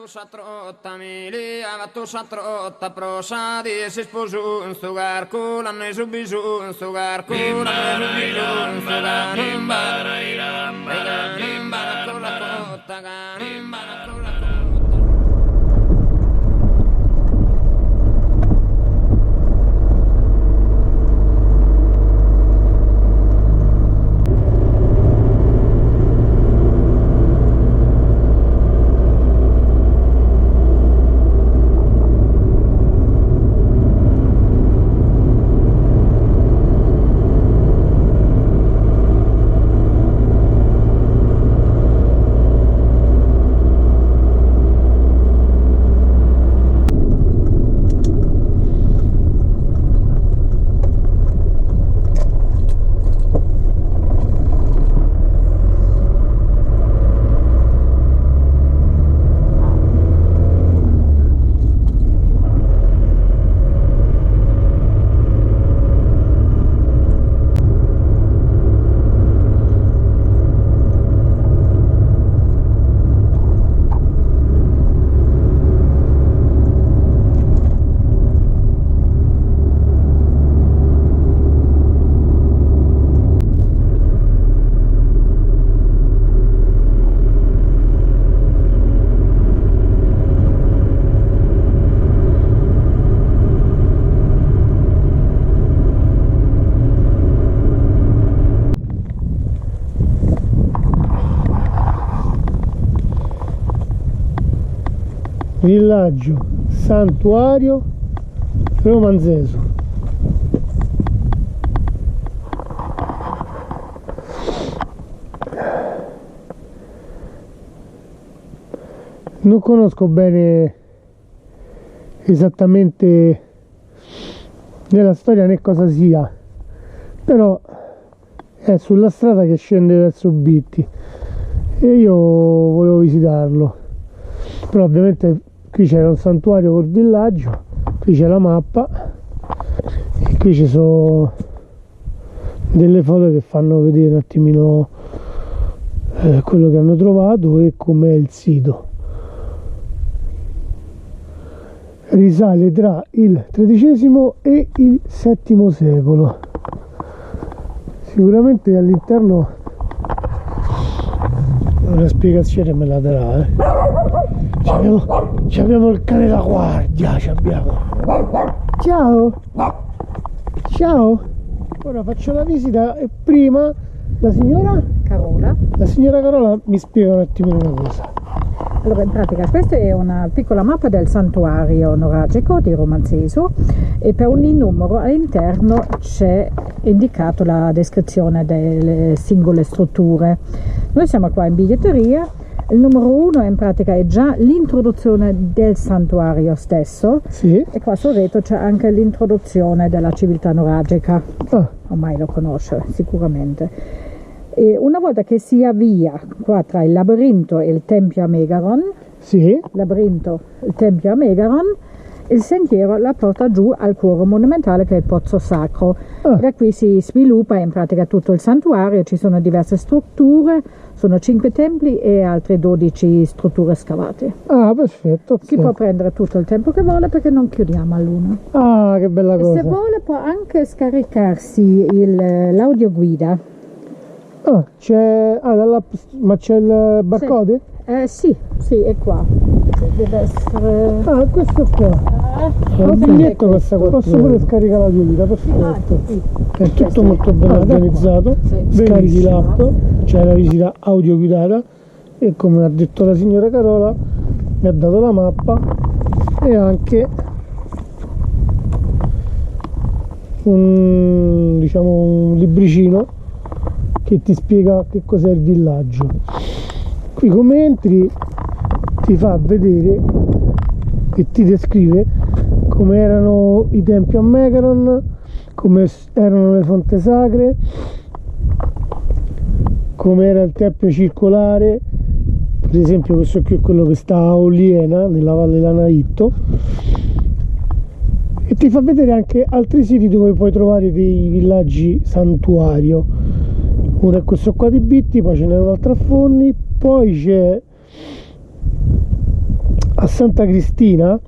Satrotta mili, avatto satrotta prosa di si sposu un sugarco, l'hanno subisu un sugarco, l'hanno subisu un sugarco, imbara iramba, imbara con la cotta, imbara con la cotta. Villaggio santuario romanzeso. Non conosco bene esattamente nella storia né cosa sia, però è sulla strada che scende verso Bitti e io volevo visitarlo, però ovviamente qui c'era un santuario col villaggio, qui c'è la mappa e qui ci sono delle foto che fanno vedere un attimino quello che hanno trovato e com'è il sito. Risale tra il XIII e il VII secolo. Sicuramente all'interno una spiegazione me la darà. Abbiamo il cane da guardia, Ciao! Ciao! Ora faccio la visita e prima la signora Carola mi spiega un attimino una cosa. Allora, in pratica questa è una piccola mappa del santuario noragico di Romanzeso e per ogni numero all'interno c'è indicato la descrizione delle singole strutture. Noi siamo qua in biglietteria. Il numero 1 in pratica è già l'introduzione del santuario stesso, sì. E qua sul retro c'è anche l'introduzione della civiltà nuragica. Ormai lo conosce sicuramente. E una volta che si avvia qua tra il labirinto e il tempio a Megaron, sì. Labirinto, il tempio a Megaron, il sentiero la porta giù al cuore monumentale che è il Pozzo Sacro. Da qui si sviluppa in pratica tutto il santuario, ci sono diverse strutture, sono 5 templi e altre 12 strutture scavate. Perfetto. Okay. Si può prendere tutto il tempo che vuole perché non chiudiamo all'1. Che bella cosa. E se vuole può anche scaricarsi l'audio-guida. C'è ma c'è il barcode? Sì, è qua. Deve essere... questo qua. Il biglietto costa 4 Posso pure scaricare la guida, perfetto. Sì. È tutto molto ben organizzato. Scarichi l'app, c'è la visita audio guidata e come ha detto la signora Carola mi ha dato la mappa e anche un libricino che ti spiega che cos'è il villaggio. Qui come entri ti fa vedere e ti descrive come erano i tempi a Megaron, come erano le fonti sacre, come era il tempio circolare, per esempio questo qui è quello che sta a Oliena nella Valle dell'Anaitto, e ti fa vedere anche altri siti dove puoi trovare dei villaggi santuario. Uno è questo qua di Bitti, poi ce n'è un altro a Fonni, poi c'è a Santa Cristina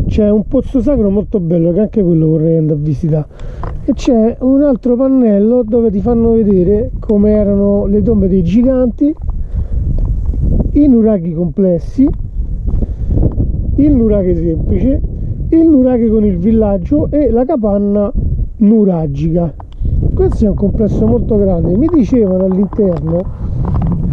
c'è un pozzo sacro molto bello, che anche quello vorrei andare a visitare, e c'è un altro pannello dove ti fanno vedere come erano le tombe dei giganti, i nuraghi complessi, il nuraghe semplice, il nuraghe con il villaggio e la capanna nuragica. Questo è un complesso molto grande. Mi dicevano all'interno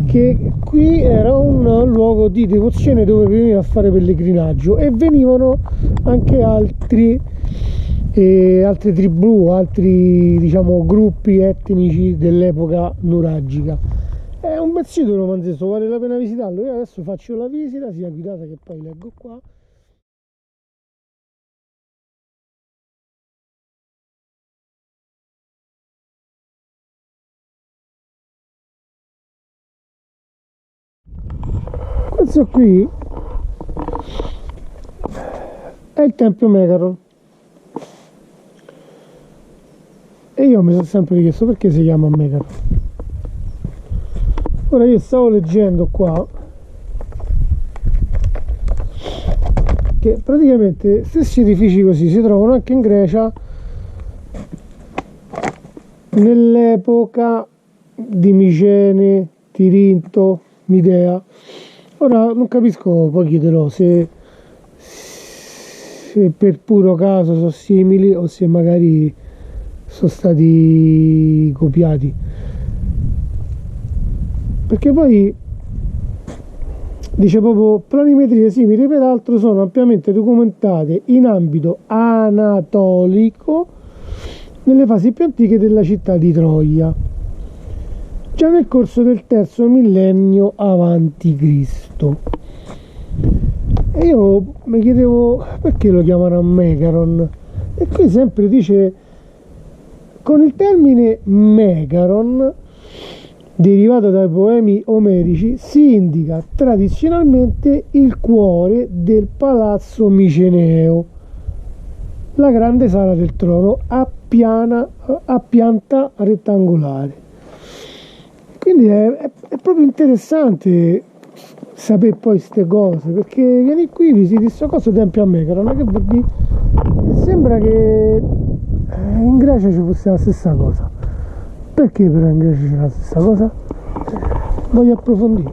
che qui era un luogo di devozione dove venivano a fare pellegrinaggio, e venivano anche altre tribù, altri, diciamo, gruppi etnici dell'epoca nuragica. È un bel sito romanzesco, vale la pena visitarlo. Io adesso faccio la visita, sia guidata che poi leggo qua. Questo qui è il tempio Megaron, e io mi sono sempre chiesto perché si chiama Megaron. Ora io stavo leggendo qua che praticamente stessi edifici così si trovano anche in Grecia nell'epoca di Micene, Tirinto, Midea. Ora non capisco, poi chiederò se per puro caso sono simili o se magari sono stati copiati, perché poi dice proprio planimetrie simili, peraltro sono ampiamente documentate in ambito anatolico nelle fasi più antiche della città di Troia, già nel corso del terzo millennio avanti Cristo. E io mi chiedevo perché lo chiamano Megaron, e qui sempre dice: con il termine Megaron, derivato dai poemi omerici, si indica tradizionalmente il cuore del palazzo miceneo, la grande sala del trono a pianta rettangolare. Quindi è proprio interessante sapere poi queste cose, perché vieni qui, visiti questo coso tempio a Megaron, che vuol dire? Sembra che in Grecia ci fosse la stessa cosa. Perché però in Grecia c'è la stessa cosa? Voglio approfondire.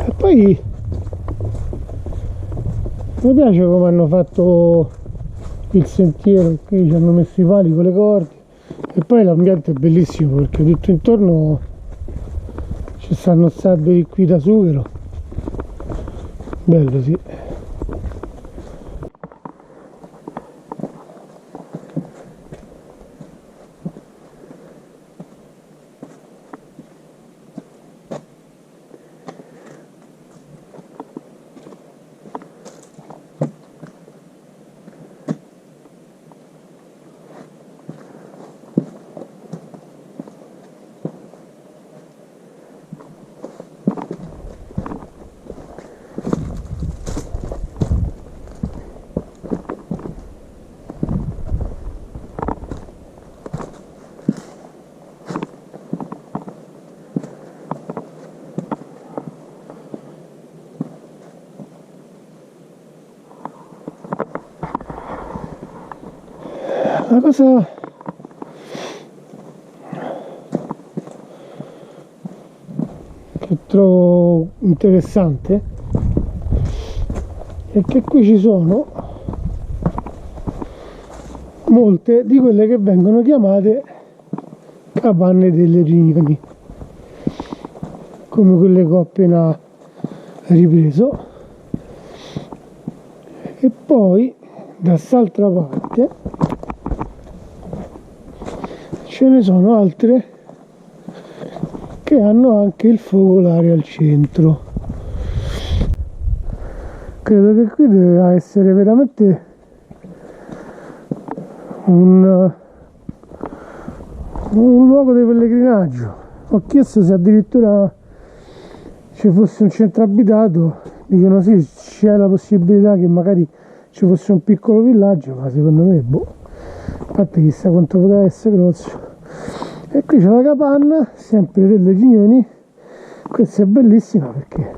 E poi mi piace come hanno fatto il sentiero, qui ci hanno messo i pali con le corde, e poi l'ambiente è bellissimo perché tutto intorno ci stanno alberi qui da sughero, bello, sì. La cosa che trovo interessante è che qui ci sono molte di quelle che vengono chiamate capanne delle riunioni, come quelle che ho appena ripreso, e poi da quest'altra parte ce ne sono altre che hanno anche il focolare al centro. Credo che qui deve essere veramente un luogo di pellegrinaggio. Ho chiesto se addirittura ci fosse un centro abitato, dicono sì, c'è la possibilità che magari ci fosse un piccolo villaggio, ma secondo me boh, a parte chissà quanto poteva essere grosso. E qui c'è la capanna, sempre delle riunioni. Questa è bellissima perché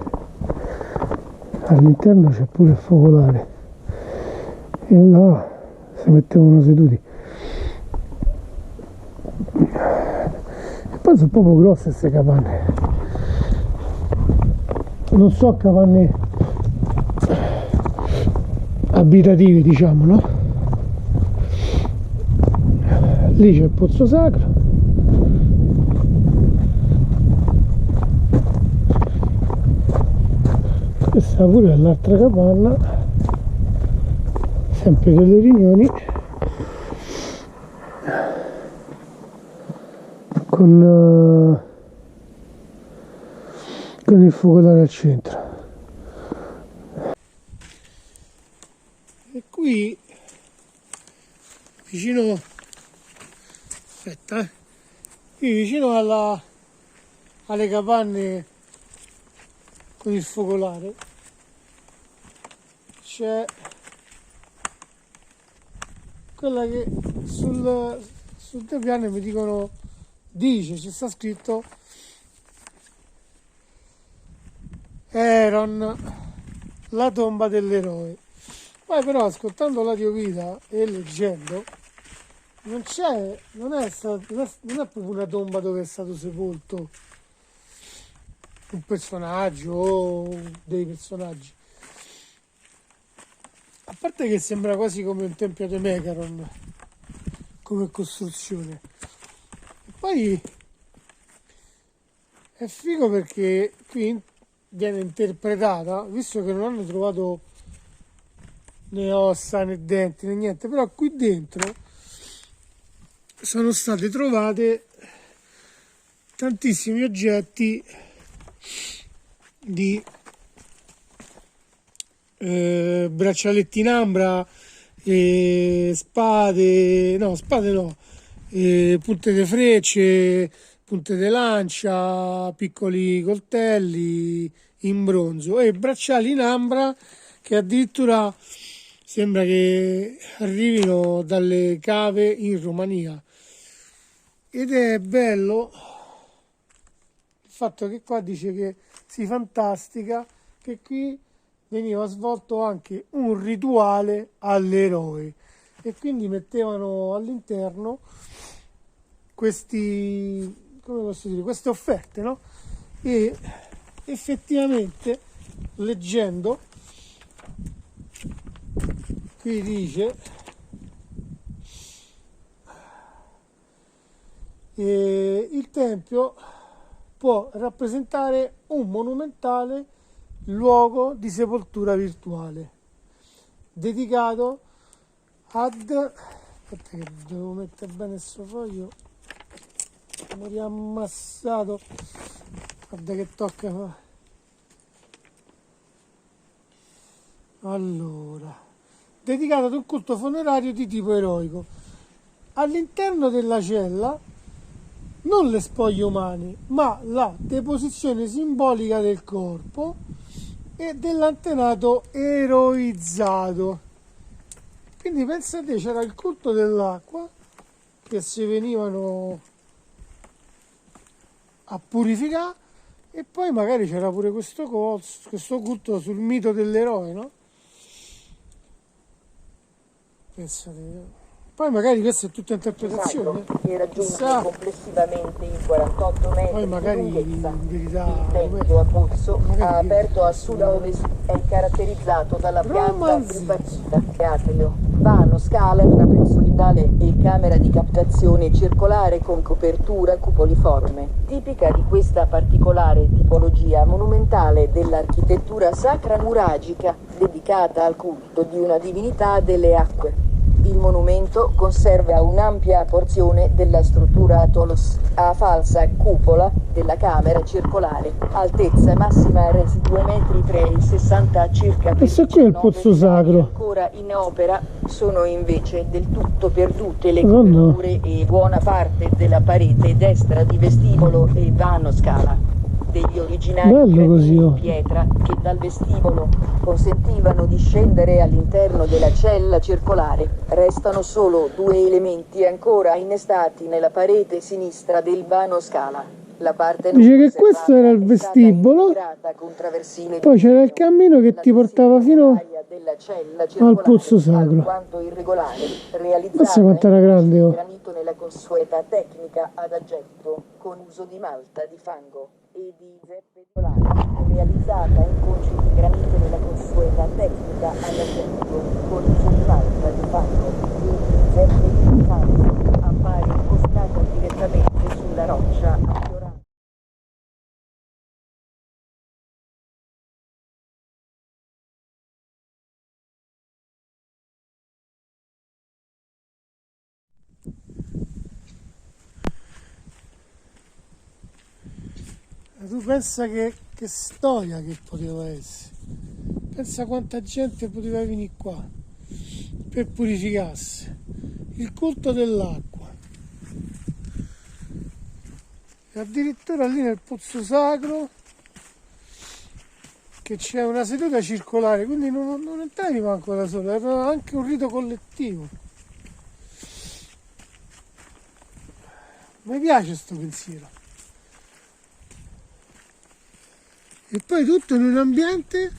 all'interno c'è pure il focolare e là si mettevano seduti. E poi sono proprio grosse queste capanne, non so, capanne abitative, diciamo, no? Lì c'è il pozzo sacro. Questa pure è l'altra capanna, sempre delle riunioni, con il focolare al centro. E qui vicino, aspetta, qui vicino alle capanne con il focolare c'è quella che sul piano mi dicono, ci sta scritto Heron, la tomba dell'eroe. Poi però ascoltando l'audiovida e leggendo non è proprio una tomba dove è stato sepolto un personaggio o dei personaggi, a parte che sembra quasi come un tempio di Megaron come costruzione. E poi è figo perché qui viene interpretata, visto che non hanno trovato né ossa né denti né niente, però qui dentro sono state trovate tantissimi oggetti di braccialetti in ambra, spade no, punte di frecce, punte di lancia, piccoli coltelli in bronzo e bracciali in ambra che addirittura sembra che arrivino dalle cave in Romania. Ed è bello il fatto che qua dice che si fantastica che qui veniva svolto anche un rituale all'eroe e quindi mettevano all'interno questi, come posso dire, queste offerte, no? E effettivamente leggendo qui dice il tempio può rappresentare un monumentale luogo di sepoltura virtuale dedicato aspetta che devo mettere bene questo foglio, mi riammassato, guarda che tocca fa. Allora, dedicato ad un culto funerario di tipo eroico. All'interno della cella non le spoglie umane, ma la deposizione simbolica del corpo e dell'antenato eroizzato. Quindi pensate, c'era il culto dell'acqua che si venivano a purificare e poi magari c'era pure questo culto sul mito dell'eroe, no? Pensate. Poi magari questa è tutta interpretazione. Che raggiunge complessivamente i 48 metri poi magari di lunghezza. in verità, Il tempio a pozzo magari aperto a sud-ovest è caratterizzato dalla pianta Romanzi. tripartita, teatrio, vano, scala, trapenso solidale e camera di captazione circolare con copertura cupoliforme, tipica di questa particolare tipologia monumentale dell'architettura sacra nuragica dedicata al culto di una divinità delle acque. Il monumento conserva un'ampia porzione della struttura a tolos, a falsa cupola della camera circolare, altezza massima resi 2,60 m circa. Questo qui è il pozzo sacro. Ancora in opera sono invece del tutto perdute le Oh no. coperture e buona parte della parete destra di vestibolo e vano scala. degli originali Bello gradini così, oh. in pietra che dal vestibolo consentivano di scendere all'interno della cella circolare. Restano solo 2 elementi ancora innestati nella parete sinistra del vano scala. La parte non Dice che conservata questo era il è stata vestibolo, integrata con traversine poi di c'era il legno. cammino che ti portava fino Della cella al circolare, pozzo sacro. alquanto irregolare, realizzata Pensa quanto era grande, in oh. granito nella consueta tecnica ad aggetto, con uso di malta di fango e di zeppe solari, realizzata in conci di granito nella consueta tecnica ad aggetto, con uso di malta di fango e di zeppe di fango, appare impostata direttamente sulla roccia affiorata. Tu pensa che storia che poteva essere, pensa quanta gente poteva venire qua per purificarsi, il culto dell'acqua, e addirittura lì nel pozzo sacro che c'è una seduta circolare, quindi non entravi manco da solo, era anche un rito collettivo. Mi piace sto pensiero. E poi tutto in un ambiente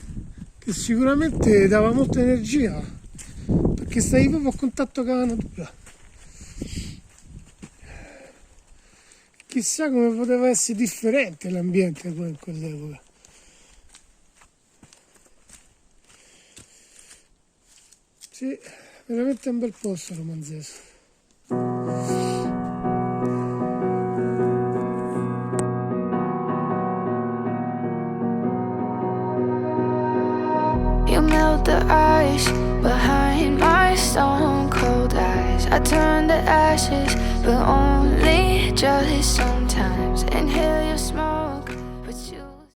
che sicuramente dava molta energia, perché stavi proprio a contatto con la natura. Chissà come poteva essere differente l'ambiente poi in quell'epoca. Sì, veramente un bel posto Romanzese. You melt the ice behind my stone cold eyes. I turn to ashes, but only just sometimes. Inhale your smoke.